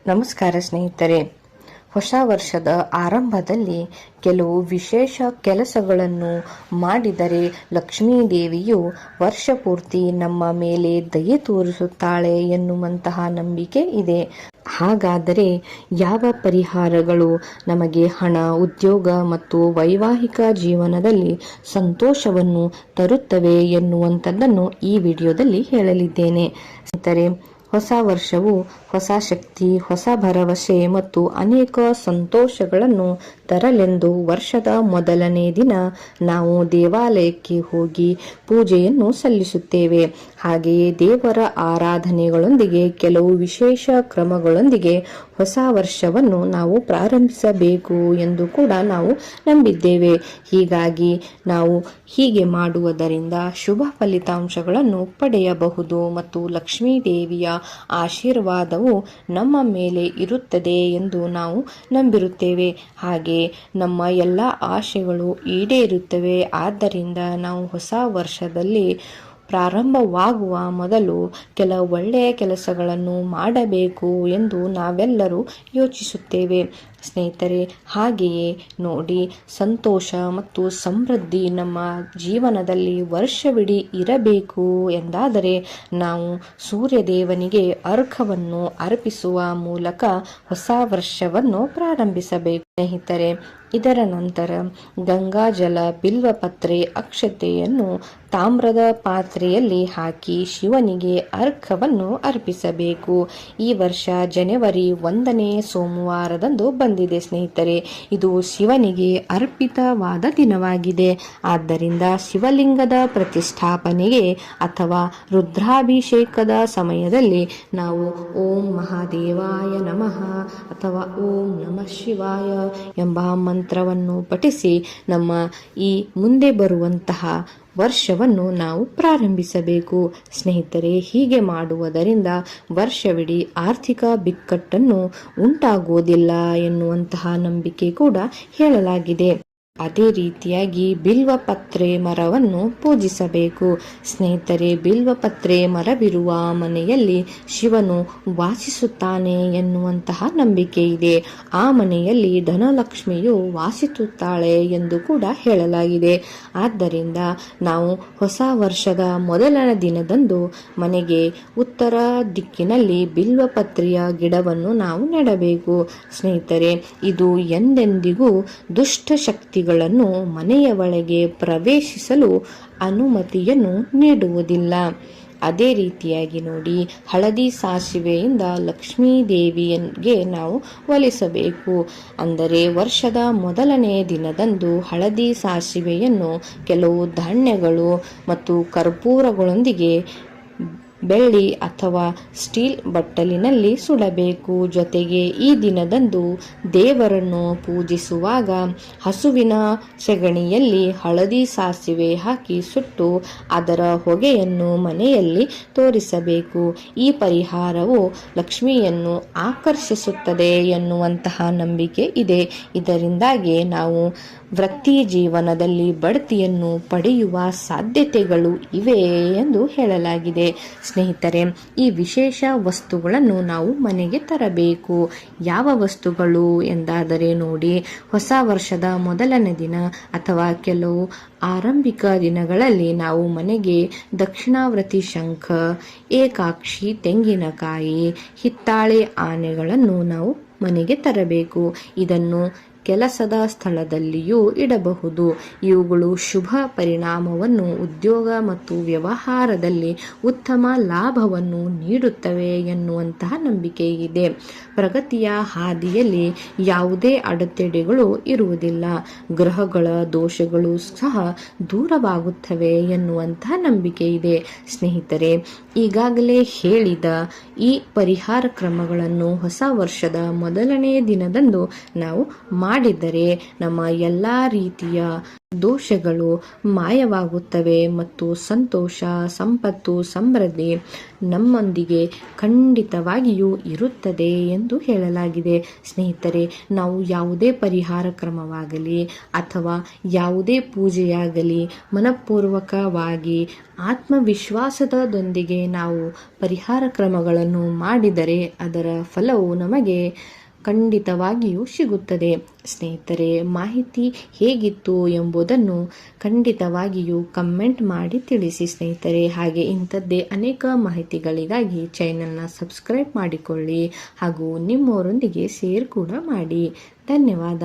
ನಮಸ್ಕಾರ ಸ್ನೇಹಿತರೆ. ಹೊಸ ವರ್ಷದ ಆರಂಭದಲ್ಲಿ ಕೆಲವು ವಿಶೇಷ ಕೆಲಸಗಳನ್ನು ಮಾಡಿದರೆ ಲಕ್ಷ್ಮೀ ದೇವಿಯು ವರ್ಷ ಪೂರ್ತಿ ನಮ್ಮ ಮೇಲೆ ದಯೆ ತೋರಿಸುತ್ತಾಳೆ ಎನ್ನುವಂತಹ ನಂಬಿಕೆ ಇದೆ. ಹಾಗಾದರೆ ಯಾವ ಪರಿಹಾರಗಳು ನಮಗೆ ಹಣ, ಉದ್ಯೋಗ ಮತ್ತು ವೈವಾಹಿಕ ಜೀವನದಲ್ಲಿ ಸಂತೋಷವನ್ನು ತರುತ್ತವೆ ಎನ್ನುವಂಥದ್ದನ್ನು ಈ ವಿಡಿಯೋದಲ್ಲಿ ಹೇಳಲಿದ್ದೇನೆ. ಸ್ನೇಹಿತರೆ, ಹೊಸ ವರ್ಷವು ಹೊಸ ಶಕ್ತಿ, ಹೊಸ ಭರವಸೆ ಮತ್ತು ಅನೇಕ ಸಂತೋಷಗಳನ್ನು ತರಲೆಂದು ವರ್ಷದ ಮೊದಲನೇ ದಿನ ನಾವು ದೇವಾಲಯಕ್ಕೆ ಹೋಗಿ ಪೂಜೆಯನ್ನು ಸಲ್ಲಿಸುತ್ತೇವೆ. ಹಾಗೆಯೇ ದೇವರ ಆರಾಧನೆಗಳೊಂದಿಗೆ ಕೆಲವು ವಿಶೇಷ ಕ್ರಮಗಳೊಂದಿಗೆ ಹೊಸ ವರ್ಷವನ್ನು ನಾವು ಪ್ರಾರಂಭಿಸಬೇಕು ಎಂದು ಕೂಡ ನಾವು ನಂಬಿದ್ದೇವೆ. ಹೀಗಾಗಿ ನಾವು ಹೀಗೆ ಮಾಡುವುದರಿಂದ ಶುಭ ಫಲಿತಾಂಶಗಳನ್ನು ಪಡೆಯಬಹುದು ಮತ್ತು ಲಕ್ಷ್ಮೀ ದೇವಿಯ ಆಶೀರ್ವಾದವು ನಮ್ಮ ಮೇಲೆ ಇರುತ್ತದೆ ಎಂದು ನಾವು ನಂಬಿರುತ್ತೇವೆ. ಹಾಗೆ ನಮ್ಮ ಎಲ್ಲ ಆಶೆಗಳು ಈಡೇರುತ್ತವೆ. ಆದ್ದರಿಂದ ನಾವು ಹೊಸ ವರ್ಷದಲ್ಲಿ ಪ್ರಾರಂಭವಾಗುವ ಮೊದಲು ಕೆಲವು ಒಳ್ಳೆಯ ಕೆಲಸಗಳನ್ನು ಮಾಡಬೇಕು ಎಂದು ನಾವೆಲ್ಲರೂ ಯೋಚಿಸುತ್ತೇವೆ. ಸ್ನೇಹಿತರೆ, ಹಾಗೆಯೇ ನೋಡಿ, ಸಂತೋಷ ಮತ್ತು ಸಮೃದ್ಧಿ ನಮ್ಮ ಜೀವನದಲ್ಲಿ ವರ್ಷವಿಡೀ ಇರಬೇಕು ಎಂದಾದರೆ ನಾವು ಸೂರ್ಯದೇವನಿಗೆ ಅರ್ಘ್ಯವನ್ನು ಅರ್ಪಿಸುವ ಮೂಲಕ ಹೊಸ ವರ್ಷವನ್ನು ಪ್ರಾರಂಭಿಸಬೇಕು. ಸ್ನೇಹಿತರೆ, ಇದರ ನಂತರ ಗಂಗಾಜಲ, ಬಿಲ್ವಪತ್ರೆ, ಅಕ್ಷತೆಯನ್ನು ತಾಮ್ರದ ಪಾತ್ರೆಯಲ್ಲಿ ಹಾಕಿ ಶಿವನಿಗೆ ಅರ್ಘ್ಯವನ್ನು ಅರ್ಪಿಸಬೇಕು. ಈ ವರ್ಷ ಜನವರಿ 1ನೇ ಸೋಮವಾರದಂದು ಬಂದಿದೆ. ಸ್ನೇಹಿತರೆ, ಇದು ಶಿವನಿಗೆ ಅರ್ಪಿತವಾದ ದಿನವಾಗಿದೆ. ಆದ್ದರಿಂದ ಶಿವಲಿಂಗದ ಪ್ರತಿಷ್ಠಾಪನೆಗೆ ಅಥವಾ ರುದ್ರಾಭಿಷೇಕದ ಸಮಯದಲ್ಲಿ ನಾವು ಓಂ ಮಹಾದೇವಾಯ ನಮಃ ಅಥವಾ ಓಂ ನಮಃ ಶಿವಾಯ ಎಂಬ ಮಂತ್ರವನ್ನು ಪಠಿಸಿ ನಮ್ಮ ಈ ಮುಂದೆ ಬರುವಂತಹ ವರ್ಷವನ್ನು ನಾವು ಪ್ರಾರಂಭಿಸಬೇಕು. ಸ್ನೇಹಿತರೆ, ಹೀಗೆ ಮಾಡುವುದರಿಂದ ವರ್ಷವಿಡೀ ಆರ್ಥಿಕ ಬಿಕ್ಕಟ್ಟನ್ನು ಉಂಟಾಗುವುದಿಲ್ಲ ಎನ್ನುವಂತಹ ನಂಬಿಕೆ ಕೂಡ ಹೇಳಲಾಗಿದೆ. ಅದೇ ರೀತಿಯಾಗಿ ಬಿಲ್ವಪತ್ರೆ ಮರವನ್ನು ಪೂಜಿಸಬೇಕು. ಸ್ನೇಹಿತರೆ, ಬಿಲ್ವಪತ್ರೆ ಮರವಿರುವ ಮನೆಯಲ್ಲಿ ಶಿವನು ವಾಸಿಸುತ್ತಾನೆ ಎನ್ನುವಂತಹ ನಂಬಿಕೆ ಇದೆ. ಆ ಮನೆಯಲ್ಲಿ ಧನಲಕ್ಷ್ಮಿಯು ವಾಸಿಸುತ್ತಾಳೆ ಎಂದು ಕೂಡ ಹೇಳಲಾಗಿದೆ. ಆದ್ದರಿಂದ ನಾವು ಹೊಸ ವರ್ಷದ ಮೊದಲ ದಿನದಂದು ಮನೆಗೆ ಉತ್ತರ ದಿಕ್ಕಿನಲ್ಲಿ ಬಿಲ್ವಪತ್ರೆಯ ಗಿಡವನ್ನು ನಾವು ನೆಡಬೇಕು. ಸ್ನೇಹಿತರೆ, ಇದು ಎಂದೆಂದಿಗೂ ದುಷ್ಟ ಶಕ್ತಿ ಗಳನ್ನು ಮನೆಯ ಒಳಗೆ ಪ್ರವೇಶಿಸಲು ಅನುಮತಿಯನ್ನು ನೀಡುವುದಿಲ್ಲ. ಅದೇ ರೀತಿಯಾಗಿ ನೋಡಿ, ಹಳದಿ ಸಾಸಿವೆಯಿಂದ ಲಕ್ಷ್ಮೀ ದೇವಿಯನ್ಗೆ ನಾವು ಒಲಿಸಬೇಕು. ಅಂದರೆ ವರ್ಷದ ಮೊದಲನೇ ದಿನದಂದು ಹಳದಿ ಸಾಸಿವೆಯನ್ನು ಕೆಲವು ಧಾನ್ಯಗಳು ಮತ್ತು ಕರ್ಪೂರಗಳೊಂದಿಗೆ ಬೆಳ್ಳಿ ಅಥವಾ ಸ್ಟೀಲ್ ಬಟ್ಟಲಿನಲ್ಲಿ ಸುಡಬೇಕು. ಜೊತೆಗೆ ಈ ದಿನದಂದು ದೇವರನ್ನು ಪೂಜಿಸುವಾಗ ಹಸುವಿನ ಸೆಗಣಿಯಲ್ಲಿ ಹಳದಿ ಸಾಸಿವೆ ಹಾಕಿ ಸುಟ್ಟು ಅದರ ಹೊಗೆಯನ್ನು ಮನೆಯಲ್ಲಿ ತೋರಿಸಬೇಕು. ಈ ಪರಿಹಾರವು ಲಕ್ಷ್ಮಿಯನ್ನು ಆಕರ್ಷಿಸುತ್ತದೆ ಎನ್ನುವಂತಹ ನಂಬಿಕೆ ಇದೆ. ಇದರಿಂದಾಗಿ ನಾವು ವೃತ್ತಿ ಜೀವನದಲ್ಲಿ ಬಡ್ತಿಯನ್ನು ಪಡೆಯುವ ಸಾಧ್ಯತೆಗಳು ಇವೆ ಎಂದು ಹೇಳಲಾಗಿದೆ. ಸ್ನೇಹಿತರೆ, ಈ ವಿಶೇಷ ವಸ್ತುಗಳನ್ನು ನಾವು ಮನೆಗೆ ತರಬೇಕು. ಯಾವ ವಸ್ತುಗಳು ಎಂದಾದರೆ ನೋಡಿ, ಹೊಸ ವರ್ಷದ ಮೊದಲನೇ ದಿನ ಅಥವಾ ಕೆಲವು ಆರಂಭಿಕ ದಿನಗಳಲ್ಲಿ ನಾವು ಮನೆಗೆ ದಕ್ಷಿಣಾವರ್ತಿ ಶಂಖ, ಏಕಾಕ್ಷಿ ತೆಂಗಿನಕಾಯಿ, ಹಿತ್ತಾಳೆ ಆನೆಗಳನ್ನು ನಾವು ಮನೆಗೆ ತರಬೇಕು. ಇದನ್ನು ಕೆಲಸದ ಸ್ಥಳದಲ್ಲಿಯೂ ಇಡಬಹುದು. ಇವುಗಳು ಶುಭ ಪರಿಣಾಮವನ್ನು, ಉದ್ಯೋಗ ಮತ್ತು ವ್ಯವಹಾರದಲ್ಲಿ ಉತ್ತಮ ಲಾಭವನ್ನು ನೀಡುತ್ತವೆ ಎನ್ನುವಂತಹ ನಂಬಿಕೆ ಇದೆ. ಪ್ರಗತಿಯ ಹಾದಿಯಲ್ಲಿ ಯಾವುದೇ ಅಡೆತಡೆಗಳು ಇರುವುದಿಲ್ಲ. ಗ್ರಹಗಳ ದೋಷಗಳು ಸಹ ದೂರವಾಗುತ್ತವೆ ಎನ್ನುವಂತಹ ನಂಬಿಕೆ ಇದೆ. ಸ್ನೇಹಿತರೆ, ಈಗಾಗಲೇ ಹೇಳಿದ ಈ ಪರಿಹಾರ ಕ್ರಮಗಳನ್ನು ಹೊಸ ವರ್ಷದ ಮೊದಲನೇ ದಿನದಂದು ನಾವು ಮಾಡಿದರೆ ನಮ್ಮ ಎಲ್ಲ ರೀತಿಯ ದೋಷಗಳು ಮಾಯವಾಗುತ್ತವೆ ಮತ್ತು ಸಂತೋಷ, ಸಂಪತ್ತು, ಸಮೃದ್ಧಿ ನಮ್ಮೊಂದಿಗೆ ಖಂಡಿತವಾಗಿಯೂ ಇರುತ್ತದೆ ಎಂದು ಹೇಳಲಾಗಿದೆ. ಸ್ನೇಹಿತರೆ, ನಾವು ಯಾವುದೇ ಪರಿಹಾರ ಕ್ರಮವಾಗಲಿ ಅಥವಾ ಯಾವುದೇ ಪೂಜೆಯಾಗಲಿ ಮನಪೂರ್ವಕವಾಗಿ ಆತ್ಮವಿಶ್ವಾಸದೊಂದಿಗೆ ನಾವು ಪರಿಹಾರ ಕ್ರಮಗಳನ್ನು ಮಾಡಿದರೆ ಅದರ ಫಲವು ನಮಗೆ ಖಂಡಿತವಾಗಿಯೂ ಸಿಗುತ್ತದೆ. ಸ್ನೇಹಿತರೆ, ಮಾಹಿತಿ ಹೇಗಿತ್ತು ಎಂಬುದನ್ನು ಖಂಡಿತವಾಗಿಯೂ ಕಮೆಂಟ್ ಮಾಡಿ ತಿಳಿಸಿ ಸ್ನೇಹಿತರೆ. ಹಾಗೆ ಇಂಥದ್ದೇ ಅನೇಕ ಮಾಹಿತಿಗಳಿಗಾಗಿ ಚಾನೆಲ್ನ ಸಬ್ಸ್ಕ್ರೈಬ್ ಮಾಡಿಕೊಳ್ಳಿ ಹಾಗೂ ನಿಮ್ಮವರೊಂದಿಗೆ ಶೇರ್ ಕೂಡ ಮಾಡಿ. ಧನ್ಯವಾದ.